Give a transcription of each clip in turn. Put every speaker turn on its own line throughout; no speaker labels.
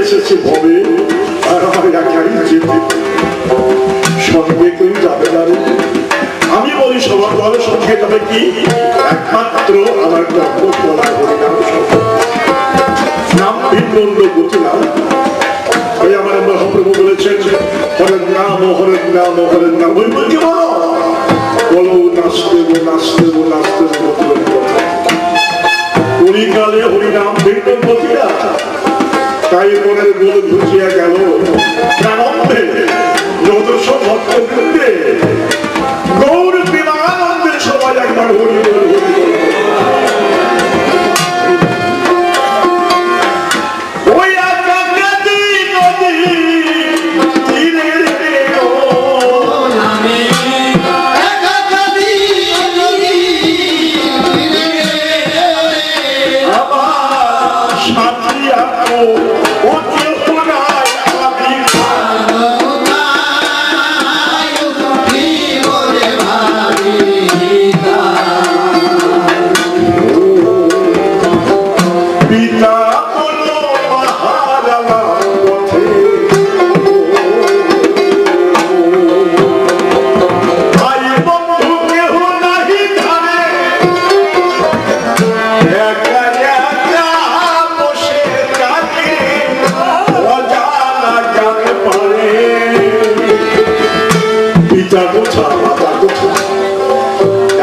এসেছে ভবে আর আমার একাই যেতে সঙ্গে কেউ যাবে না। আমি বলি সবার দলের সঙ্গে যাবে কি একমাত্র আমার নাম ভিন্ন গতি নাম। ওই আমার মহাপ্রভু বলেছেন হরের নাম হরের নাম হরের নাম ওই বলতে বলো নাচতে নাচতে নাচতে হরিকালে হরিনাম ভিন্ন গতি না। তাই মনের গোল ঘুচিয়া গেল প্রাণন্দে যদর্শ ভক্তবৃন্দে গৌর বিমানন্দে সবাই একবার হরি বল হরি বল।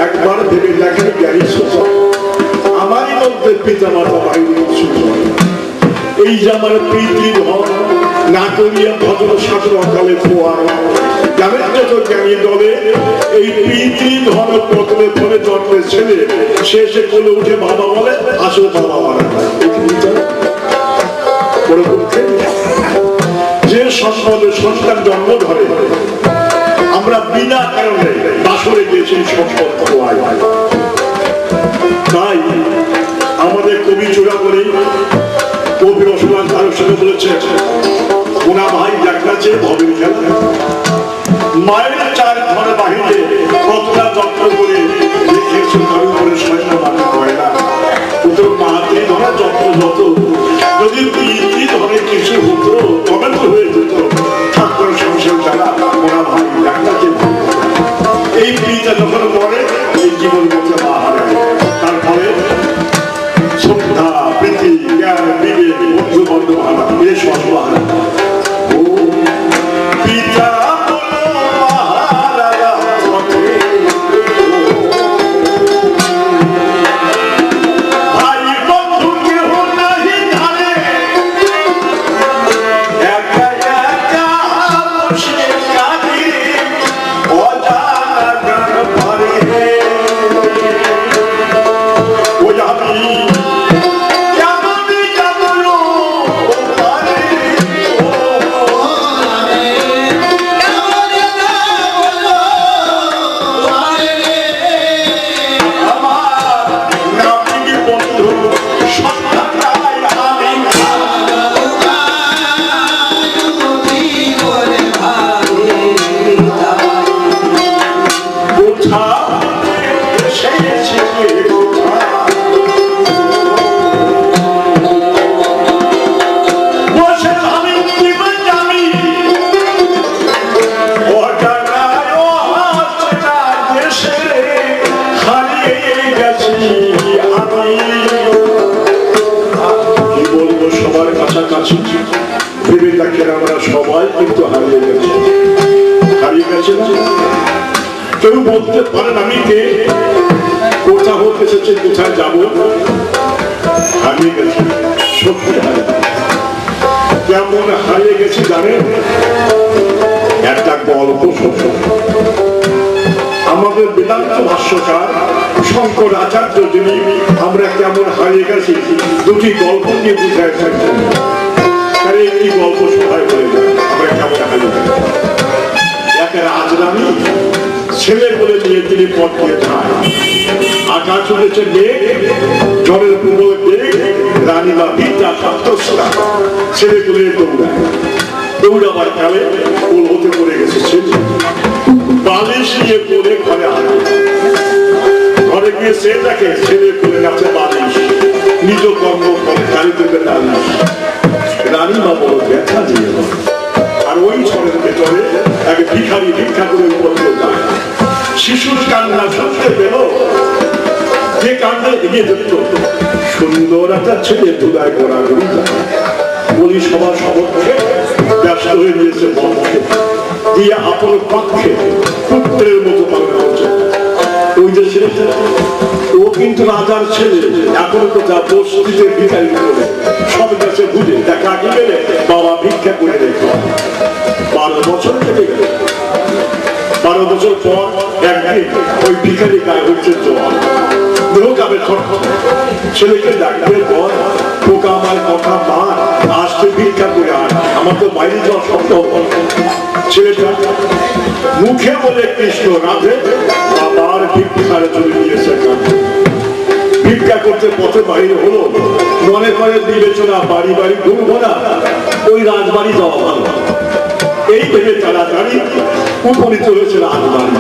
একবার ভেবে দেখেন জ্ঞানী সোজা আমারই মধ্যে পিতা মাতা বাইরে এই যে আমার পিতৃধন না করিয়া ভদ্র সাধন অকালে ফোয়ার জানেন যত জ্ঞানী দলে এই পিতৃধন প্রথমে ফলে জন্মের ছেলে শেষে কোলে উঠে বাবা বলে আসো বাবা মারা যে সম্পদে সন্তান জন্ম ধরে আমরা বিনা কারণে বাসরে গিয়েছি সম্পদ খোয়াই। তাই আমাদের কবি চূড়ামণি কবি রসমান তারক সঙ্গে বলেছে ওনা ভাই দেখা চেয়ে ভবের খেলা মায়ের চার ঘর বাহিরে কতটা যত্ন করে রেখেছে কারো করে সয়না মাথা হয় না তোর মাকে ধরা যত্ন যত যদি পিতৃ ধরে কিছু হতো তবে তো হয়ে যেত ঠাকুর সংসার যারা ওনা ভাই দেখা চেয়ে এই পিতা যখন পরে এই জীবন মধ্যে মা হারায় তারপরে শ্রদ্ধা প্রীতি জ্ঞান বিবেক বন্ধু বন্ধু হারা এ সব হারা ও পিতা কে, কোথা হতে এসেছে, কোথায় যাবো, হারিয়ে গেছি, সত্যি হারিয়ে গেছি। কেমন হারিয়ে গেছি জানেন? একটা গল্প সত্য। আমাদের বেদান্ত ভাষ্যকার শঙ্কর আচার্য যিনি আমরা কেমন হারিয়ে গেছি দুটি গল্প নিয়ে বুঝায় থাকছেন। একটি গল্প সবাই বলে আমরা কেমন হারিয়ে গেছি। এক রাজরানী ছেলে বলে নিয়ে তিনি পথ দিয়ে যায়, আকাশ উঠেছে মেঘ, জলের প্রবল বেগ, রানীমা বিদ্যা সন্তস্তা ছেলে বলে দৌড়ায়, দৌড়াবার কালে কোল হতে পড়ে গেছে ছেলে, বালিশ নিয়ে পড়ে ঘরে আনে, ঘরে গিয়ে সে দেখে ছেলে পড়ে গেছে বালিশ, নিজ কর্ম করে কালী দেবে নালিশ। রানীমা বড় ব্যথা দিয়ে আর ওই ঘরের ভেতরে এক ভিখারি ভিক্ষা করে উপরে যায়। শিশুর কান্না শুনতে পেল, যে কান্না এগিয়ে যেত সুন্দর একটা ছেলে ধুলায় গোড়াগড়ি যায়। বলি সবার সমর্থে ব্যস্ত হয়ে নিয়েছে বন্ধে দিয়ে আপন পক্ষে পুত্রের মতো পালন করছে। ওই যে ছেলেটা ও কিন্তু রাজার ছেলে, এখন তো যা বস্তিতে ভিখারি করে সব কাছে বুঝে দেখা কি গেলে বাবা ভিক্ষা করে রেখে 12 বছর কেটে গেল। 12 বছর পর একদিন ওই ভিখারি গায়ে হচ্ছে জল, দেহ কাবে ছেলেকে ডাকবে বল পোকা আমার কথা মার, আসতে ভিক্ষা করে আর আমার তো বাইরে যাওয়া সম্ভব। ছেলেটা মুখে বলে কৃষ্ণ রাধে, বাবার ভিক্ষার চলে দিয়েছে। ভিক্ষা করতে পথে বাইরে হলো, মনে করে বিবেচনা বাড়ি বাড়ি ঘুরবো না, ওই রাজবাড়ি যাওয়া ভালো। এই ভেবে তাড়াতাড়ি উপনীত হয়েছে রাজবাড়ি।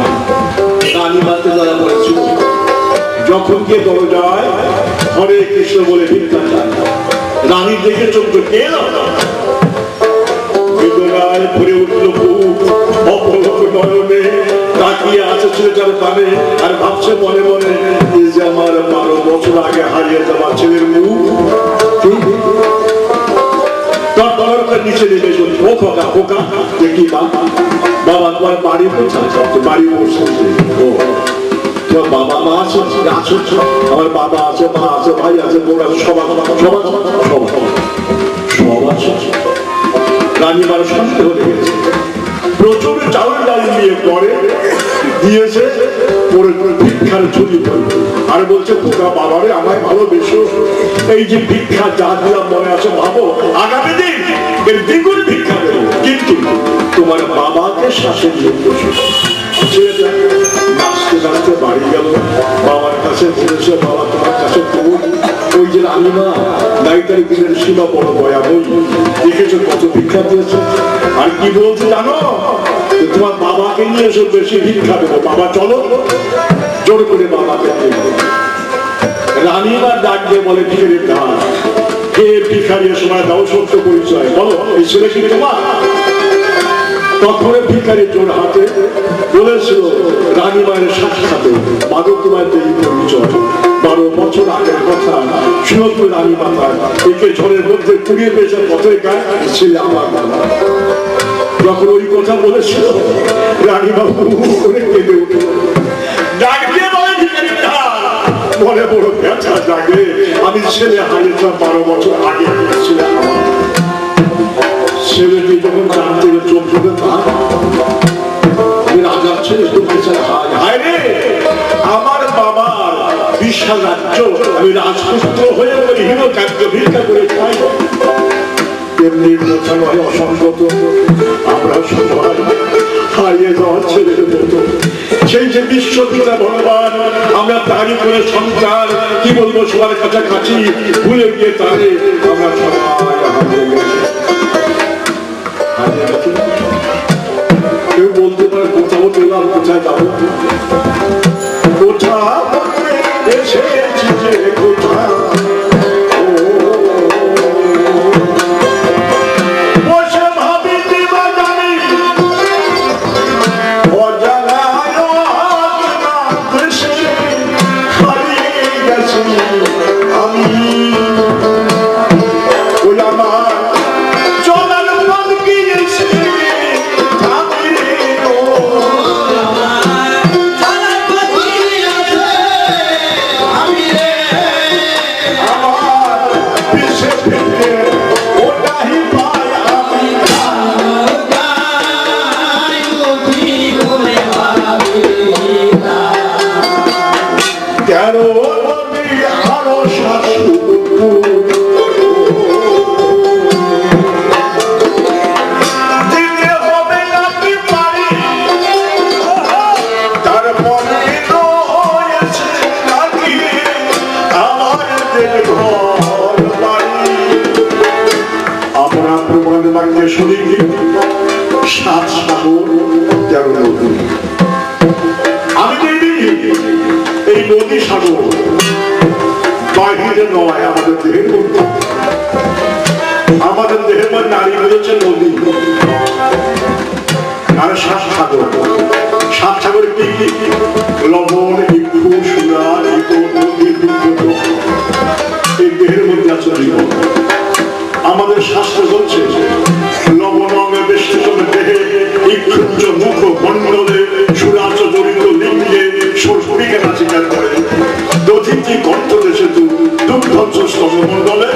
রানীমাতে যারা বলেছিল, যখন গিয়ে দরজায় হরে কৃষ্ণ বলে ভিক্ষা চায়, রানী দেখে চোখ গেল, বেদনায় ভরে উঠল বুক, অপলক নয়নে তাকিয়ে আছে ছেলেটার পানে আর ভাবছে মনে মনে এই যে আমার 12 বছর আগে হারিয়ে যাওয়া ছেলের মুখ। নিচে নেমে চলছে, ও খোকা খোকা দেখি বাবা তোমার বাড়ি কোথায়? বাড়ি বসে। তোমার বাবা মা আছে? আছো, আমার বাবা আছে, মা আছে, ভাই আছে, বোন আছে, সবার সবার সব সব আছে। রানীমার সন্দেহ হয়ে গেছে, প্রচুর চাউল ডাল নিয়ে পরে দিয়েছে, পরে ভিক্ষার ঝুলি পড়ে আর বলছে খোকা বাবারে আমায় ভালোবেসো, এই যে ভিক্ষা যা দিলাম মনে আছে ভাবো আগামী দিন এর দ্বিগুণ ভিক্ষা দেবো, কিন্তু তোমার বাবাকে শ্বাসে নিয়ে বসো। ছেলেটা নাচতে নাচতে বাড়ি গেল, বাবার কাছে বলেছে বাবা তোমার কাছে ওই যে রানীমা নাইটারি দিনের সীমা বড় ভয়াবহ, দেখেছো কত ভিক্ষা দিয়েছে। আর কি বলছে জানো, তোমার বাবাকে নিয়ে এসে বেশি ভিক্ষা দেবো, বাবা চলো। জোর করে বাবাকে নিয়ে গেল। রানীমা ডাক দিয়ে বলে ভিখারির ধান কে ভিখারির সময় দাও সত্য পরিচয় বলো, এই ছেলে কি তোমার? তখন ভিখারি জোর হাতে বলেছিল রানীমায়ের সাক্ষাতে মাদক তোমার দেরি পরিচয়, 12 বছর আগের কথা, শুধু রানী মাথায় একে ঝড়ের মধ্যে কুড়িয়ে পেয়েছে পথের গায়ে ছেলে আমার বাবা। যখন ওই কথা বলেছিল রানীবাবু করে কেঁদে উঠল, ডাক দিয়ে বলে মনে বড় ব্যথা জাগে, আমি ছেলে হারিয়েছিলাম 12 বছর আগে ছিলাম। ছেলেটি যখন জানতে চোখ ধরে রাজার ছেলে হায় রে আমার বাবার বিশাল রাজ্য, আমি রাজপুত্র হয়ে বলি হীন কার্য ভিক্ষা করে খাই। তেমনি কথা নয় অসংগত, আমরা সবাই হারিয়ে যাওয়ার ছেলের মতো সেই যে বিশ্বপিতা ভগবান, আমরা তারই করে সন্তান, কি বলবো সবার কাছাকাছি ভুলে গিয়ে তারে আমরা সবাই হারিয়ে গেছি। কেউ বলতে পারে কোথাও পেলাম, কোথায় যাবো, কোথা এসেছি যে কোথা আমি শরীর সাত সাগর 13 নদী। আমি এই নদী সাগর বাহিরে নয়, আমাদের দেহের মধ্যে। আমাদের দেহের মধ্যে নারী হয়েছে নদী আর সাত সাগর। সাত সাগর কি কি? লবণ, ইক্ষু, সুরা, এই দেহের মধ্যে আছে জীবন। আমাদের শাস্ত্র বলছে লবণে বেষ্টিত দেহে ইক্ষুঞ্চ মুখ মণ্ডলে সুরাচ জড়িত লিঙ্গে সরসরিকে নাচিকার করে দধিটি কণ্ঠ দেশে দুগ্ধ স্তম্ভমণ্ডলে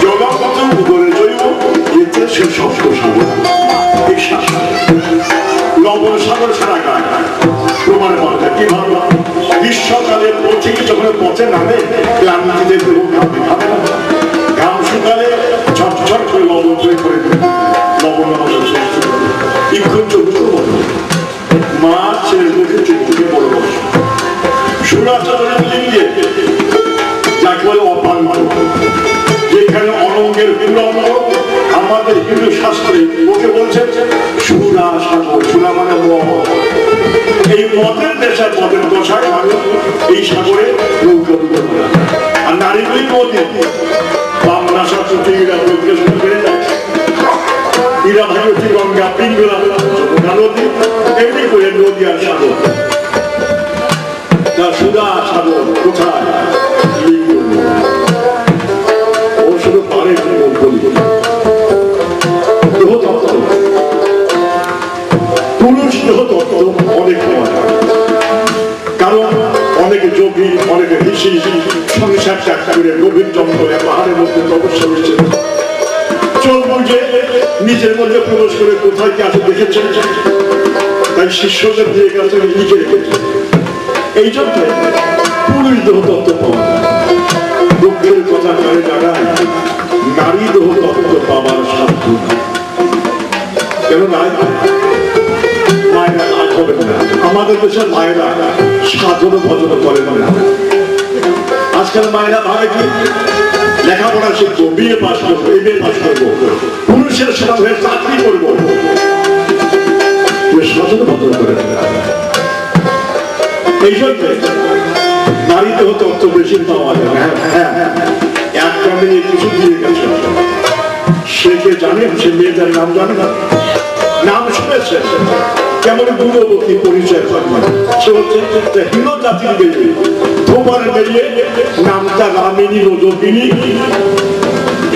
জলপথ উপরে জৈব এতে সে সপ্ত সাগর। এই লবণ সাগর ছাড়া গায় প্রমাণ পাওয়া কি ভাবলাম? গ্রীষ্মকালে পথিক যখন পথে নামে ক্লান্তিতে দেহ ঘামে ঘামে না, ঘাম শুকালে ঝটঝট করে লবণ তৈরি করে লবণ ইক্ষুঞ্চ মা ছেলে মুখে চুপকে বড় বসে সুরাচরণের লিঙ্গে যাকে বলে অপাঙ্গ, যেখানে অনঙ্গের বিলম্ব। আমাদের হিন্দু শাস্ত্রে ওকে বলছেন সুরা সাগর। সুরা মানে মদ। এই মদের দেশে মদের দশায় মানুষ এই সাগরে নৌকা ডুবে পড়ে। আর নারীগুলি নদী বামনা শাস্ত্রী বেড়ে যায়। ইরা ভাগবতী গঙ্গা পিঙ্গলা নদী, এমনি করে নদী আর সাগর। তা সুরা সাগর কোথায়? ও শুধু পারে পুরুষ দেহ তত্ত্ব অনেক হয়, কারণ অনেকে যোগী, অনেকে ঋষি সংসার ত্যাগ করে গভীর জঙ্গলে পাহাড়ের মধ্যে তপস্যা করছে। চোখ বুঝে নিজের মধ্যে প্রবেশ করে কোথায় কি আছে দেখেছেন, তাই শিষ্যদের দিয়ে কাছে লিখে রেখেছে। এই জন্য পুরুষ দেহ তত্ত্ব পাওয়া যায়। দুঃখের কথা কারে জানায় নারী দেহ তত্ত্ব পাওয়ার সাধ্য কেন নাই? মায়েরা লাভ হবে না। আমাদের দেশের মায়েরা সাধন ভজন করে না। আজকাল মায়েরা ভাবে কি লেখাপড়া শিখবো, বিয়ে পাস করবো, এমএ পাস করবো, পুরুষের সাথে চাকরি করবো, সাধন ভজন করে না। এই জন্য নারীতে হতে অত বেশি পাওয়া যায়। হ্যাঁ, এক কারণে কিছু দিয়ে গেছে। সে কে জানে? সে মেয়েদের নাম জানে না, নাম শুনেছে কেমন দূরবর্তী পরিচয়। সে হচ্ছে হীন জাতির মেয়ে, ধোবার মেয়ে, নামটা রামিনী রজকিনী।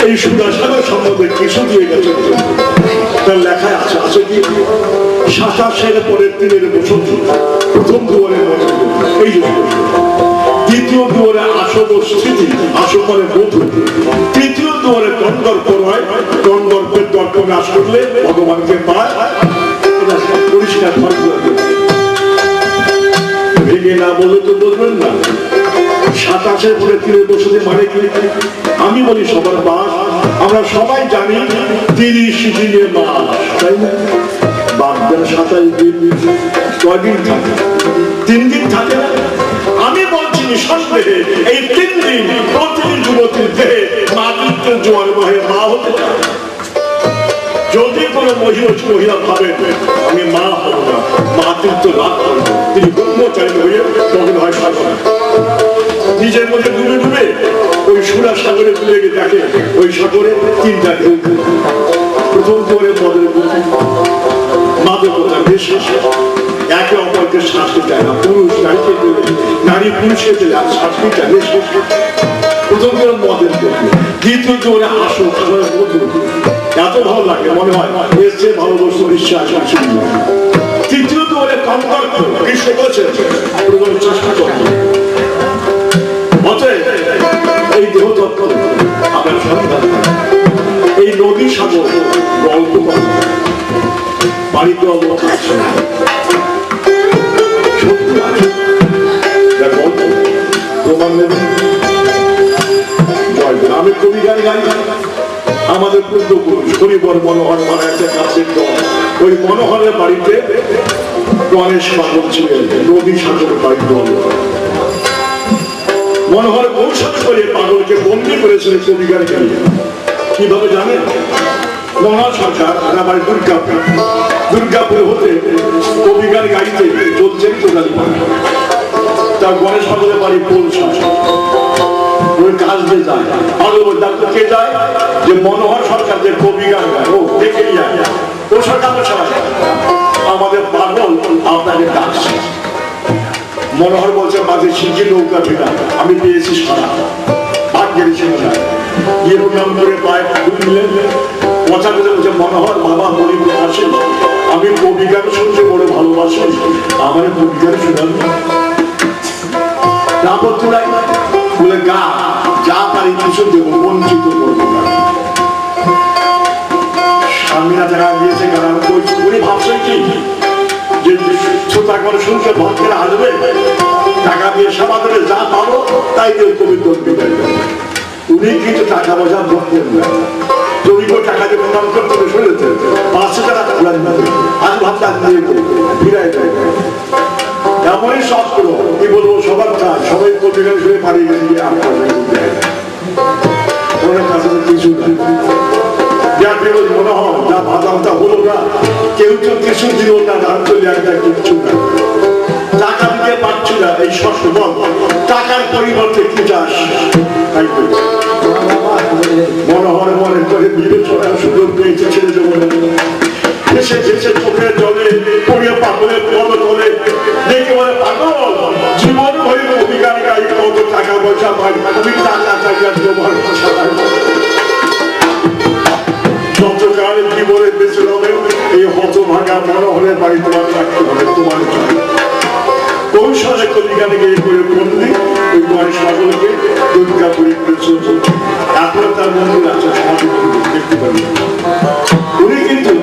এই সুরাসাগর সম্বন্ধে কিছু দিয়ে গেছে। তার লেখায় আছে আছে কি 27-এর পরের 3 বছর প্রথম দুয়ারে এই যে দ্বিতীয় দুয়ারে আসব স্থিতি, আসপরে বধূ, তৃতীয় দুয়ারে দণ্ডর্প নয়, দণ্ডর্পের দর্প নাশ করলে ভগবানকে পায়। পরিষ্কার ভেঙে না বলে তো বলবেন না। 27-এর পরে 3 বছরে মানে কি? আমি বলি সবার বাস, আমরা সবাই জানি 30 দিনের মাস, তাই না? বাগদান 27 দিন, কয়দিন থাকে? 3 দিন থাকে না? আমি বলছি নিঃসন্দেহে এই 3 দিন প্রতিটি যুবতীর দেহে মাতৃত্বের জোয়ার বহে মা হতে চায়। যদি কোনো মহিলা ভাবে আমি মা হব না, মাতৃত্ব লাভ করবো, তিনি ব্রহ্মচারী হয়ে তখন হয় সাধনা। নিজের মধ্যে ডুবে ডুবে ওই সুরা সাগরে তুলে গিয়ে দেখে ওই সাগরে 3টা ঢেউ। প্রথম করে মদের গতি, মাদকতা বেশি, একে অপরকে শাস্তি চায় না। পুরুষ নারীকে পেলে, নারী পুরুষকে পেলে আর শাস্তি চায় বেশি। প্রথম করে মদের গতি, দ্বিতীয় করে আসো সাগরের মধু, এত ভালো লাগে মনে হয় এর চেয়ে ভালো বস্তু বিশ্বাস আছে। তৃতীয় করে কম্পার্ক গ্রীষ্ম বলছে চেষ্টা করবে। এই দেহ তত্ত্ব আপনার সন্তান, এই নদী সাগর গল্প করে বাড়িতে অবস্থা আছে, সত্যি আছে, গল্প প্রমাণ নেবেন। আমি কবি গান গাই, আমাদের পূর্বপুরুষ হরিবর মনোহর মারা একটা কাছের দল, ওই মনোহরের বাড়িতে গণেশ পাগল ছিলেন, নদী সাগরের বাড়ির দল। মনোহর কৌশল করে পাগলকে বন্দী করেছিলেন কবিগার গান। কিভাবে জানেন? মনোহর সরকার আমার দুর্গাপুর হতে কবিগার গাড়িতে চলছেন কোদালি তার গণেশ ঠাকুরের বাড়ি পোলসা ওই কাজ দিয়ে যায় আর ওই ডাক্তার কে যায় যে মনোহর সরকার যে কবিগান গায় ও দেখে নিয়ে যায় ও সরকার আমাদের পাগল আপনাকে ডাকছে মনোহর বলছে মাঝে শিখি নৌকা ফেরা আমি পেয়েছি সারা ভাগ্যের ছিল না এরকম নাম করে পায়ে ঠাকুর দিলেন কথা বলে বলছে মনোহর বাবা গরিব আসেন আমি কবিগান শুনতে বড় ভালোবাসি আমার কবিগান শোনান আপত্তি নাই বলে গা যা পারি কিছু দেবো বঞ্চিত করবো না স্বামীরা যারা দিয়েছে গান করছে উনি ভাবছেন কি যে শ্রোতা করে শুনছে ভক্তের আসবে টাকা দিয়ে সেবা করে যা পাবো তাই দিয়ে কবি করবে উনি কিন্তু টাকা পয়সা ভক্তের না যদি কেউ টাকা দিয়ে প্রদান করতে শুনেছে 500 টাকা আজ ভাবটা দিয়ে ফিরাই দেয় এমনই সব করো কি বলবো সবার কাজ সবাই কবিগান শুনে পালিয়ে গেছে ওনার কাছে কিছু মনে হয় যা ভাবটা হলো না কেউ তো কিছু দিল না ধান চলে একটা কিচ্ছু না টাকা দিতে পারছি না এই সস্ত টাকার পরিবর্তে কি চাস তাই মনোহর মনে করে বিবেচনার সুযোগ পেয়েছে ছেলে জীবনে দেশে দেশে চোখের জলে পড়িয়ে পাগলের পদ তোলে দেখে বলে পাগল জীবন ভরি অধিকার গাই কত টাকা পয়সা পাই তুমি টাকা টাকা তোমার পয়সা পাই যতকাল জীবনে বেঁচে রবে এই হতভাগা মনোহরের বাড়ি তোমার রাখতে হবে তোমার কৌশলে কলিকানে গিয়ে করে বললি ওই গণেশ ঠাকুরকে দুর্গাপুরে এখন তার মন্দির আছে সমাধি দেখতে পারি উনি কিন্তু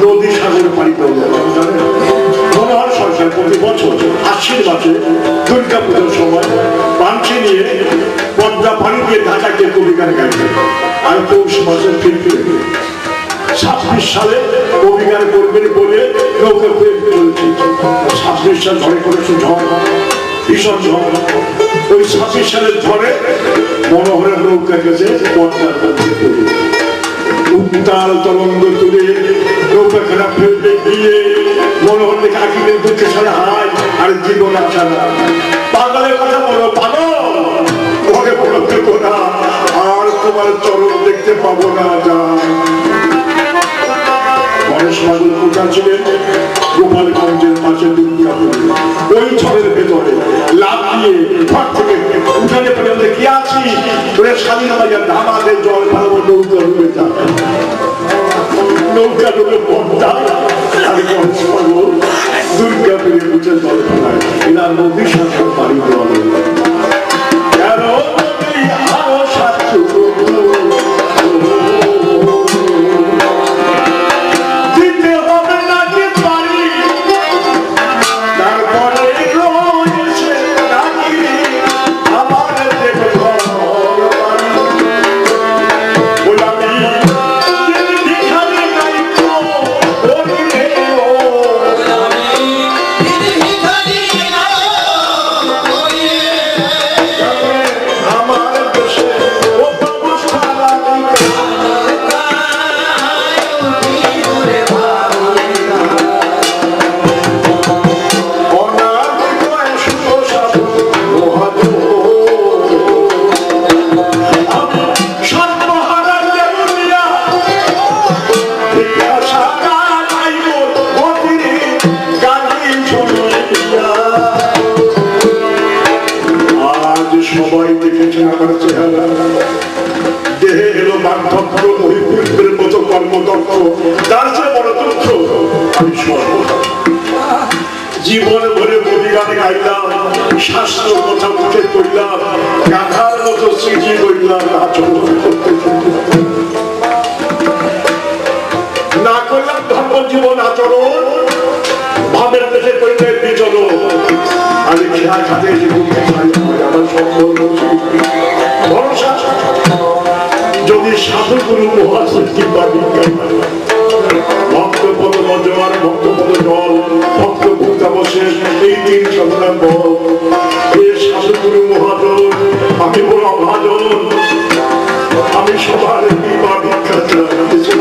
নদী সাগরে পাড়ি করলেন জানেন মনোহর সরকার প্রতি বছর আশ্বিন মাসে দুর্গাপুজোর সময় পাঞ্চি নিয়ে পদ্মা পানি দিয়ে ঢাকাকে কবিগান গাইতেন আর পৌষ মাসে ফিরতে 26 সালে কবিগান করবেন বলে নৌকা চলছে 26 সাল ঝড়ে করেছে ঝড় ভীষণ ঝড় ওই 26 সালের ঝড়ে মনোহরের নৌকা গেছে পদ্মার মধ্যে উত্তাল তরঙ্গ তুলে নৌকা খারাপ ফেলতে গিয়ে মনোহর দেখে আকিদের দুঃখে ছাড়া হায় আর জীবন আসা না পাগলের কথা বলো পাগল ঘরে বলো দেখো না আর তোমার চরণ দেখতে পাবো না যা গণেশ ঠাকুর পূজা ছিলেন গোপালগঞ্জের পাশে দুর্গাপুরে ওই ঝড়ের ভেতরে লাভ দিয়ে ঘর থেকে উঠানে পর্যন্ত কি আছি তোরে স্বাধীনতা ধামাতে জল ভালো নৌকা ডুবে যাবে নৌকা ডুবে পদ্মা আর গণেশ ঠাকুর দুর্গাপুরে উঠে জল ফেলায় এরা নদীর সাথে পাড়ি দেওয়া কেন আরো সাতশো সবাই দেখেছেন আমার চেহারা দেহে এলো বার্ধক্য মহিপুরদের মতো কর্মদক্ষ তার চেয়ে বড় দুঃখ আমি জীবন ভরে কবিগান গাইলাম শাস্ত্র কথা মুখে কইলাম গাধার মতো স্মৃতি কইলাম না করলাম ধর্ম জীবন আচরণ ভাবের দেশে কইলে বিচরণ আমি খেয়া খাতে ভরসা যদি সাধুগুরু মহাশক্তি বা বিজ্ঞান ভক্তপদ নজর ভক্তপদ জল ভক্ত ভক্তাবশেষ এই 3 সাধনার বল এ সাধুগুরু মহাজন আমি বড় অভাজন আমি সবার কৃপা ভিক্ষা চাইতেছি।